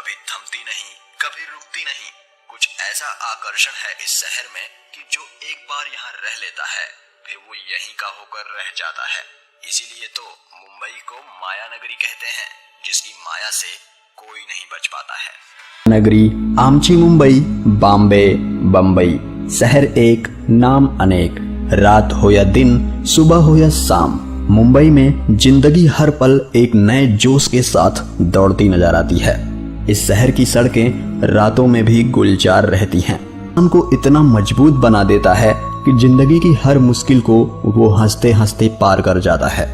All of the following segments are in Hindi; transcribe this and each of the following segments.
कभी थमती नहीं, कभी रुकती नहीं। कुछ ऐसा आकर्षण है इस शहर में कि जो एक बार यहाँ रह लेता है फिर वो यहीं का होकर रह जाता है। इसीलिए तो मुंबई को माया नगरी कहते हैं, जिसकी माया से कोई नहीं बच पाता है। नगरी आमची मुंबई, बॉम्बे, बम्बई, शहर एक नाम अनेक। रात हो या दिन, सुबह हो या शाम, मुंबई में जिंदगी हर पल एक नए जोश के साथ दौड़ती नजर आती है। इस शहर की सड़कें रातों में भी गुलजार रहती हैं। हमको इतना मजबूत बना देता है कि जिंदगी की हर मुश्किल को वो हंसते हंसते पार कर जाता है।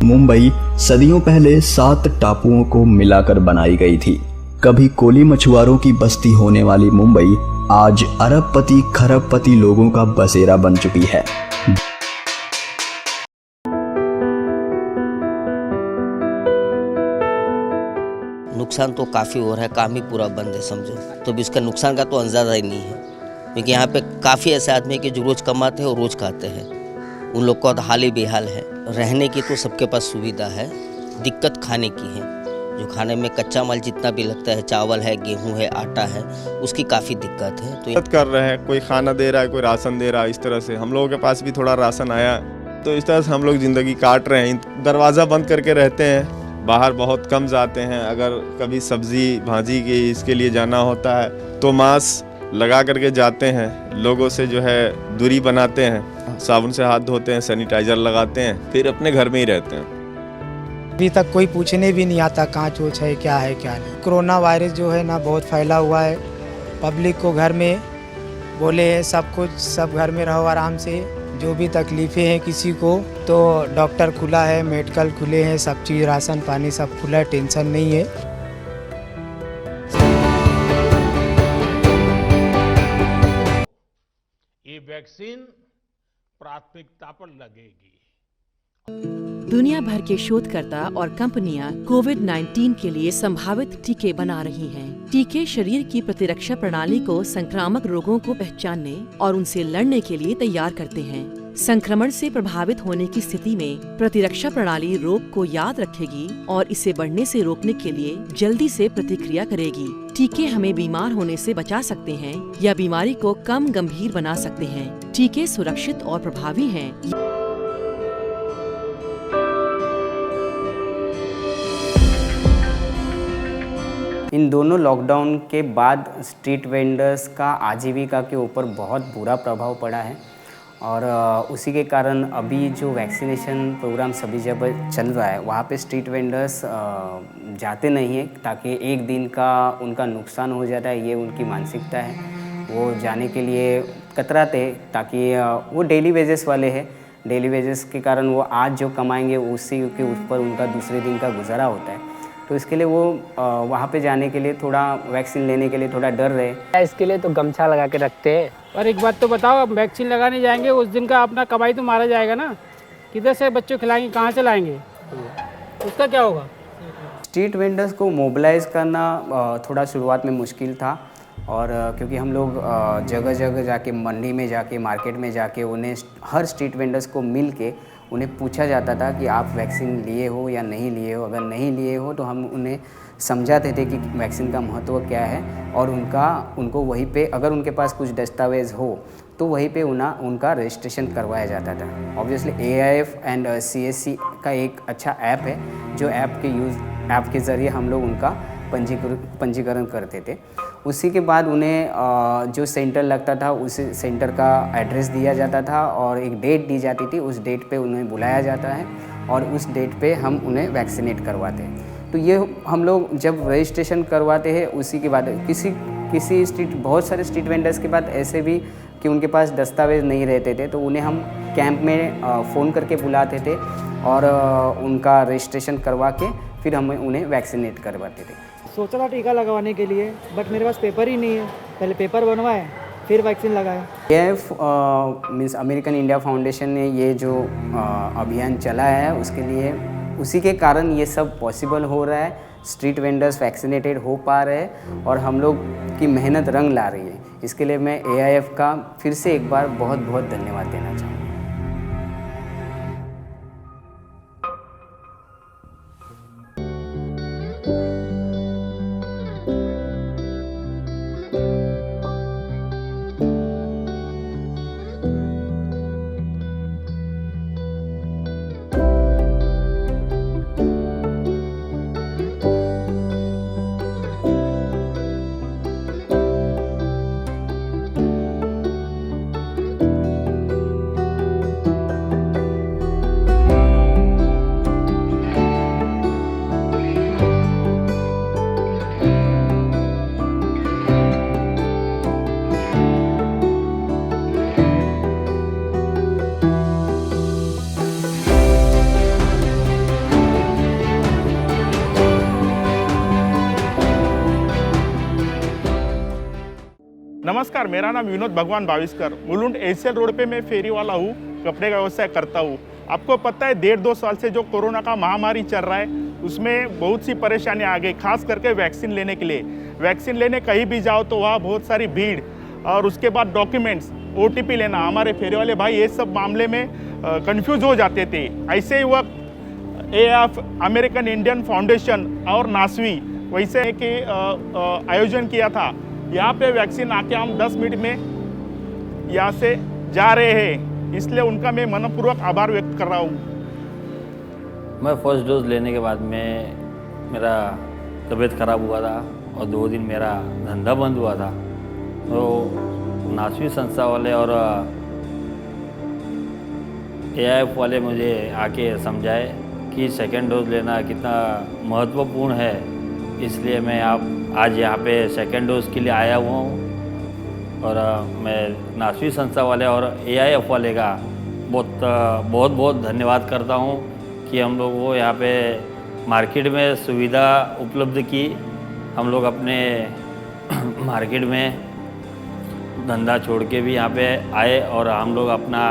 मुंबई सदियों पहले 7 टापुओं को मिलाकर बनाई गई थी। कभी कोली मछुआरों की बस्ती होने वाली मुंबई आज अरबपति खरबपति लोगों का बसेरा बन चुकी है। नुकसान तो काफ़ी हो रहा है, काम ही पूरा बंद है समझो, तो भी उसका नुकसान का तो अंदाज़ा ही नहीं है। क्योंकि यहाँ पे काफ़ी ऐसे आदमी हैं कि जो रोज़ कमाते हैं और रोज़ खाते हैं, उन लोग का तो हाल ही बेहाल है। रहने की तो सबके पास सुविधा है, दिक्कत खाने की है। जो खाने में कच्चा माल जितना भी लगता है, चावल है, गेहूं है, आटा है, उसकी काफ़ी दिक्कत है। तो कर रहे हैं, कोई खाना दे रहा है, कोई राशन दे रहा है। इस तरह से हम लोगों के पास भी थोड़ा राशन आया, तो इस तरह से हम लोग ज़िंदगी काट रहे हैं। दरवाज़ा बंद करके रहते हैं, बाहर बहुत कम जाते हैं। अगर कभी सब्जी भाजी के इसके लिए जाना होता है तो मास्क लगा करके जाते हैं। लोगों से जो है दूरी बनाते हैं, साबुन से हाथ धोते हैं, सैनिटाइज़र लगाते हैं, फिर अपने घर में ही रहते हैं। अभी तक कोई पूछने भी नहीं आता कहाँ चोच है क्या नहीं। कोरोना वायरस जो है ना बहुत फैला हुआ है। पब्लिक को घर में बोले हैं सब कुछ, सब घर में रहो आराम से। जो भी तकलीफ़ें हैं किसी को तो डॉक्टर खुला है, मेडिकल खुले हैं, सब चीज़ राशन पानी सब खुला है, टेंशन नहीं है। ये वैक्सीन प्राथमिकता पर लगेगी। दुनिया भर के शोधकर्ता और कंपनियां कोविड-19 के लिए संभावित टीके बना रही हैं। टीके शरीर की प्रतिरक्षा प्रणाली को संक्रामक रोगों को पहचानने और उनसे लड़ने के लिए तैयार करते हैं। संक्रमण से प्रभावित होने की स्थिति में प्रतिरक्षा प्रणाली रोग को याद रखेगी और इसे बढ़ने से रोकने के लिए जल्दी से प्रतिक्रिया करेगी। टीके हमें बीमार होने से बचा सकते हैं या बीमारी को कम गंभीर बना सकते हैं। टीके सुरक्षित और प्रभावी हैं। इन दोनों लॉकडाउन के बाद स्ट्रीट वेंडर्स का आजीविका के ऊपर बहुत बुरा प्रभाव पड़ा है और उसी के कारण अभी जो वैक्सीनेशन प्रोग्राम सभी जगह चल रहा है वहाँ पे स्ट्रीट वेंडर्स जाते नहीं हैं, ताकि एक दिन का उनका नुकसान हो जाता है, ये उनकी मानसिकता है। वो जाने के लिए कतराते हैं, ताकि वो डेली वेजेस वाले हैं। डेली वेजेस के कारण वो आज जो कमाएंगे उसी के ऊपर उनका दूसरे दिन का गुजारा होता है। तो इसके लिए वो वहाँ पे जाने के लिए थोड़ा वैक्सीन लेने के लिए थोड़ा डर रहे। इसके लिए तो गमछा लगा के रखते हैं। और एक बात तो बताओ, अब वैक्सीन लगाने जाएंगे उस दिन का अपना कमाई तो मारा जाएगा ना। किधर से बच्चों खिलाएंगे, कहाँ से लाएंगे, उसका क्या होगा। स्ट्रीट वेंडर्स को मोबिलाइज करना थोड़ा शुरुआत में मुश्किल था, और क्योंकि हम लोग जगह जगह जाके, मंडी में जाके, मार्केट में जाके उन्हें हर स्ट्रीट वेंडर्स को मिल के उन्हें पूछा जाता था कि आप वैक्सीन लिए हो या नहीं लिए हो। अगर नहीं लिए हो तो हम उन्हें समझाते थे कि वैक्सीन का महत्व क्या है, और उनको वहीं पे अगर उनके पास कुछ दस्तावेज़ हो तो वहीं पे उनका रजिस्ट्रेशन करवाया जाता था। ऑब्वियसली AIF एंड CSC का एक अच्छा ऐप है, जो ऐप के ज़रिए हम लोग उनका पंजीकरण करते थे। उसी के बाद उन्हें जो सेंटर लगता था उस सेंटर का एड्रेस दिया जाता था और एक डेट दी जाती थी। उस डेट पे उन्हें बुलाया जाता है और उस डेट पे हम उन्हें वैक्सीनेट करवाते हैं। तो ये हम लोग जब रजिस्ट्रेशन करवाते हैं उसी के बाद बहुत सारे स्ट्रीट वेंडर्स के बाद ऐसे भी कि उनके पास दस्तावेज़ नहीं रहते थे, तो उन्हें हम कैंप में फ़ोन करके बुलाते थे और उनका रजिस्ट्रेशन करवा के फिर हम उन्हें वैक्सीनेट करवाते थे। सोचा था टीका लगवाने के लिए, बट मेरे पास पेपर ही नहीं है। पहले पेपर बनवाए फिर वैक्सीन लगाया। AIF means American India foundation ने ये जो अभियान चला है उसके लिए, उसी के कारण ये सब पॉसिबल हो रहा है। स्ट्रीट वेंडर्स वैक्सीनेटेड हो पा रहे हैं और हम लोग की मेहनत रंग ला रही है। इसके लिए मैं AIF का फिर से एक बार बहुत बहुत धन्यवाद देना चाहूँगा। नमस्कार, मेरा नाम विनोद भगवान भाविस्कर। मुलुंड एशियल रोड पे मैं फेरी वाला हूँ, कपड़े का व्यवसाय करता हूँ। आपको पता है 1.5-2 साल से जो कोरोना का महामारी चल रहा है उसमें बहुत सी परेशानी आ गई, खास करके वैक्सीन लेने के लिए। वैक्सीन लेने कहीं भी जाओ तो वहाँ बहुत सारी भीड़, और उसके बाद डॉक्यूमेंट्स, OTP लेना, हमारे फेरी वाले भाई ये सब मामले में कंफ्यूज हो जाते थे। ऐसे ही वक्त AIF अमेरिकन इंडियन फाउंडेशन और नासवी वैसे कि आयोजन किया था। यहाँ पे वैक्सीन आके हम 10 मिनट में यहाँ से जा रहे हैं, इसलिए उनका मैं मनपूर्वक आभार व्यक्त कर रहा हूँ। मैं फर्स्ट डोज लेने के बाद में मेरा तबीयत ख़राब हुआ था और 2 दिन मेरा धंधा बंद हुआ था। तो नासवी संस्था वाले और AIF वाले मुझे आके समझाए कि सेकेंड डोज लेना कितना महत्वपूर्ण है, इसलिए मैं आज यहाँ पे सेकेंड डोज के लिए आया हुआ हूँ। और मैं नासवी संस्था वाले और AIF वाले का बहुत धन्यवाद करता हूँ कि हम लोग को यहाँ पे मार्केट में सुविधा उपलब्ध की। हम लोग अपने मार्केट में धंधा छोड़ के भी यहाँ पे आए और हम लोग अपना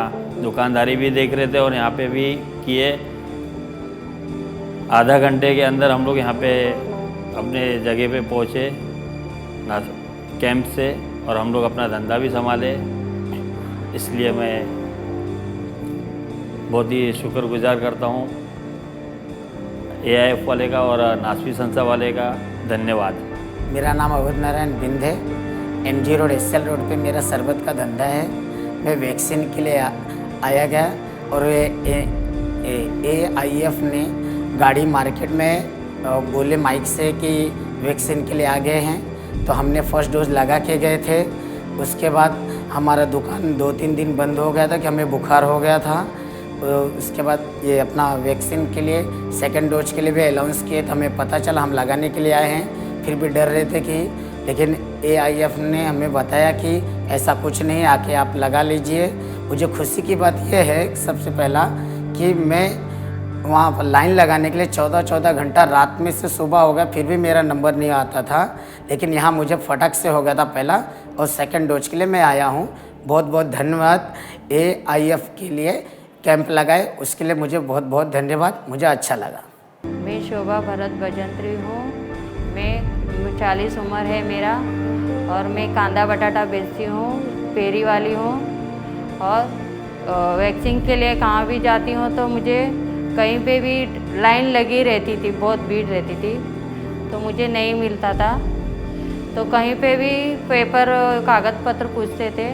दुकानदारी भी देख रहे थे और यहाँ पे भी किए। आधा घंटे के अंदर हम लोग यहाँ पे अपने जगह पे पहुँचे कैंप से, और हम लोग अपना धंधा भी संभाले। इसलिए मैं बहुत ही शुक्रगुजार करता हूँ AIF वाले का और नासवी संस्था वाले का। धन्यवाद। मेरा नाम अवध नारायण बिंद है। MG रोड SL रोड पे मेरा शरबत का धंधा है। मैं वैक्सीन के लिए आया गया और AIF ने गाड़ी मार्केट में बोले माइक से कि वैक्सीन के लिए आ गए हैं, तो हमने फर्स्ट डोज लगा के गए थे। उसके बाद हमारा दुकान 2-3 दिन बंद हो गया था कि हमें बुखार हो गया था। उसके बाद ये अपना वैक्सीन के लिए सेकंड डोज के लिए भी अनाउंस किए, तो हमें पता चला, हम लगाने के लिए आए हैं। फिर भी डर रहे थे कि, लेकिन AIF ने हमें बताया कि ऐसा कुछ नहीं, आके आप लगा लीजिए। मुझे खुशी की बात यह है सबसे पहला कि मैं वहाँ पर लाइन लगाने के लिए 14 घंटा रात में से सुबह हो गया, फिर भी मेरा नंबर नहीं आता था। लेकिन यहाँ मुझे फटक से हो गया था पहला, और सेकंड डोज के लिए मैं आया हूँ। बहुत धन्यवाद AIF के लिए कैंप लगाए, उसके लिए मुझे बहुत धन्यवाद। मुझे अच्छा लगा। मैं शोभा भरत भजंत्री हूँ। मैं 40 उम्र है मेरा, और मैं कांदा बटाटा बेचती हूँ, फेरी वाली हूँ। और वैक्सीन के लिए कहाँ भी जाती हूँ तो मुझे कहीं पे भी लाइन लगी रहती थी, बहुत भीड़ रहती थी, तो मुझे नहीं मिलता था। तो कहीं पे भी पेपर कागज़ पत्र पूछते थे,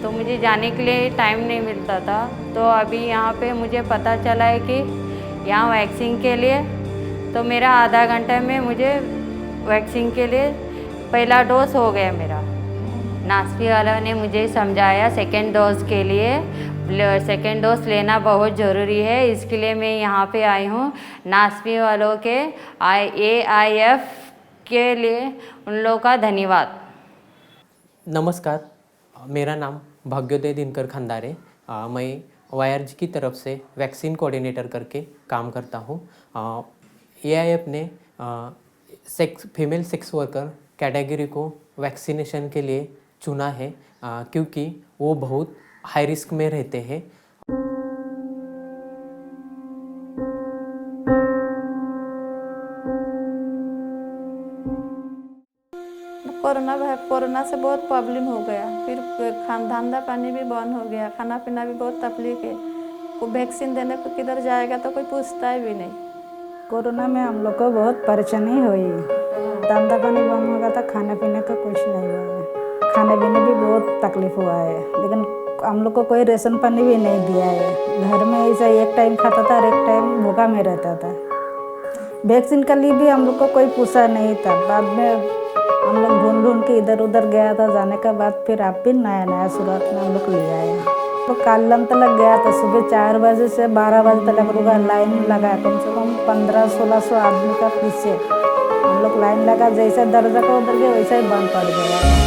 तो मुझे जाने के लिए टाइम नहीं मिलता था। तो अभी यहाँ पे मुझे पता चला है कि यहाँ वैक्सीन के लिए, तो मेरा आधा घंटे में मुझे वैक्सीन के लिए पहला डोज हो गया मेरा। नासवी वालों ने मुझे समझाया सेकेंड डोज के लिए सेकेंड डोज लेना बहुत ज़रूरी है, इसके लिए मैं यहाँ पे आई हूँ। नासवी वालों के AIF के लिए उन लोगों का धन्यवाद। नमस्कार, मेरा नाम भाग्योदय दिनकर खंदारे। मैं YRG की तरफ से वैक्सीन कोऑर्डिनेटर करके काम करता हूँ। AIF ने फीमेल सेक्स वर्कर कैटेगरी को वैक्सीनेशन के लिए चुना है, क्योंकि वो बहुत हाई रिस्क में रहते हैं। कोरोना से बहुत प्रॉब्लम हो गया, फिर धंधा पानी भी बंद हो गया, खाना पीना भी बहुत तकलीफ है। को वैक्सीन देने को किधर जाएगा तो कोई पूछता है भी नहीं। कोरोना में हम लोग को बहुत परेशानी हुई, धंधा पानी बंद हो गया था, खाने पीने का कुछ नहीं हुआ है, खाने पीने भी बहुत तकलीफ हुआ है। लेकिन हम लोग को कोई राशन पानी भी नहीं दिया है। घर में ऐसा एक टाइम खाता था और एक टाइम भूखा में रहता था। वैक्सीन के लिए भी हम लोग को कोई पूछा नहीं था। बाद में हम लोग ढूंढ के इधर उधर गया था, जाने के बाद फिर आप भी नया शुरुआत में हम लोग ले आए। तो कालम तक गया था, सुबह 4 बजे से 12 बजे तक लोग लाइन लगा, कम से कम 1500-1600 आदमी का पीछे हम लोग लाइन लगा। जैसे दर्जा का उधर गया वैसा ही बंद पड़ गया।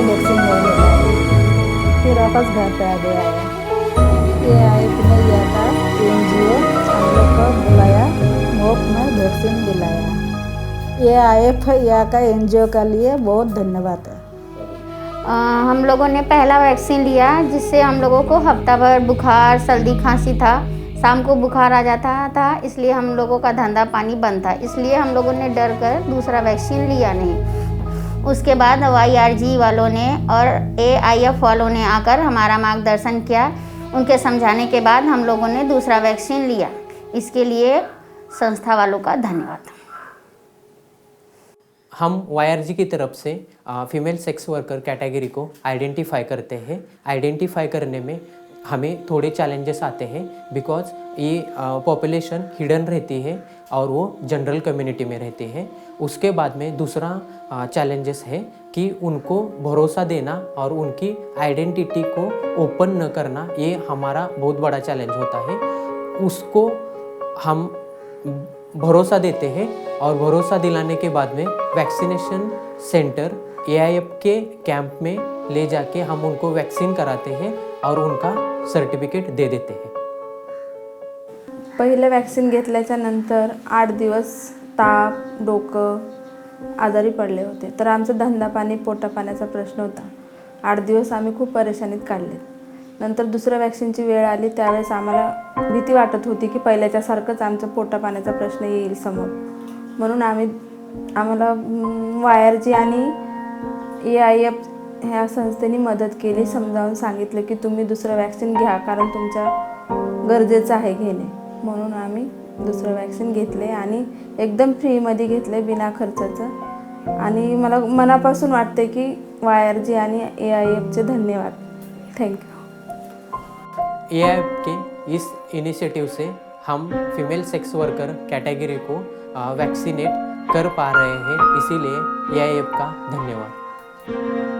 वैक्सीन नहीं मिला, फिर वापस घर पे आ गया है। AIF ने लिया था NGO हम लोग को वैक्सीन दिलाया। ये IF या का NGO का लिए बहुत धन्यवाद है। हम लोगों ने पहला वैक्सीन लिया जिससे हम लोगों को हफ्ता भर बुखार सर्दी खांसी था, शाम को बुखार आ जाता था, इसलिए हम लोगों का धंधा पानी बंद था, इसलिए हम लोगों ने डर कर दूसरा वैक्सीन लिया नहीं। उसके बाद YRG वालों ने और AIF वालों ने आकर हमारा मार्गदर्शन किया, उनके समझाने के बाद हम लोगों ने दूसरा वैक्सीन लिया। इसके लिए संस्था वालों का धन्यवाद। हम YRG की तरफ से फीमेल सेक्स वर्कर कैटेगरी को आइडेंटिफाई करते हैं। आइडेंटिफाई करने में हमें थोड़े चैलेंजेस आते हैं बिकॉज ये पॉपुलेशन हिडन रहती है और वो जनरल कम्युनिटी में रहती है। उसके बाद में दूसरा चैलेंजेस है कि उनको भरोसा देना और उनकी आइडेंटिटी को ओपन न करना, ये हमारा बहुत बड़ा चैलेंज होता है। उसको हम भरोसा देते हैं और भरोसा दिलाने के बाद में वैक्सीनेशन सेंटर AIF के कैंप में ले जाके हम उनको वैक्सीन कराते हैं और उनका सर्टिफिकेट दे देते हैं। पहिले वॅक्सिन घेतल्याच्या नंतर 8 दिवस ताप डोकं आजारी पडले होते, तर आमचा धंदा पाणी पोटा पाण्याचा प्रश्न होता। 8 दिवस आम्ही खूप परेशानीत काढले। नंतर दुसऱ्या वॅक्सिनची वेळ आली त्यावेळेस आम्हाला भीती वाटत होती की पहिल्याच्यासारखंच आमचं पोटा पाण्याचा प्रश्न येईल समोर, म्हणून आम्हाला YRG आणि AIF ह्या संस्थेने मदत केली, समजावून सांगितलं की तुम्ही दुसरं वॅक्सिन घ्या कारण तुमच्या गरजेचं आहे घेणे, म्हणून आम्ही दुसरं वॅक्सिन घेतले आणि एकदम फ्रीमध्ये घेतले बिना खर्चाचं। आणि मला मनापासून वाटते की YRG आणि AIFचे धन्यवाद। Thank you. AIF के इस इनिशिएटिव से हम फीमेल सेक्स वर्कर कैटेगरी को वैक्सीनेट कर पा रहे हैं, इसीलिए AIF का धन्यवाद।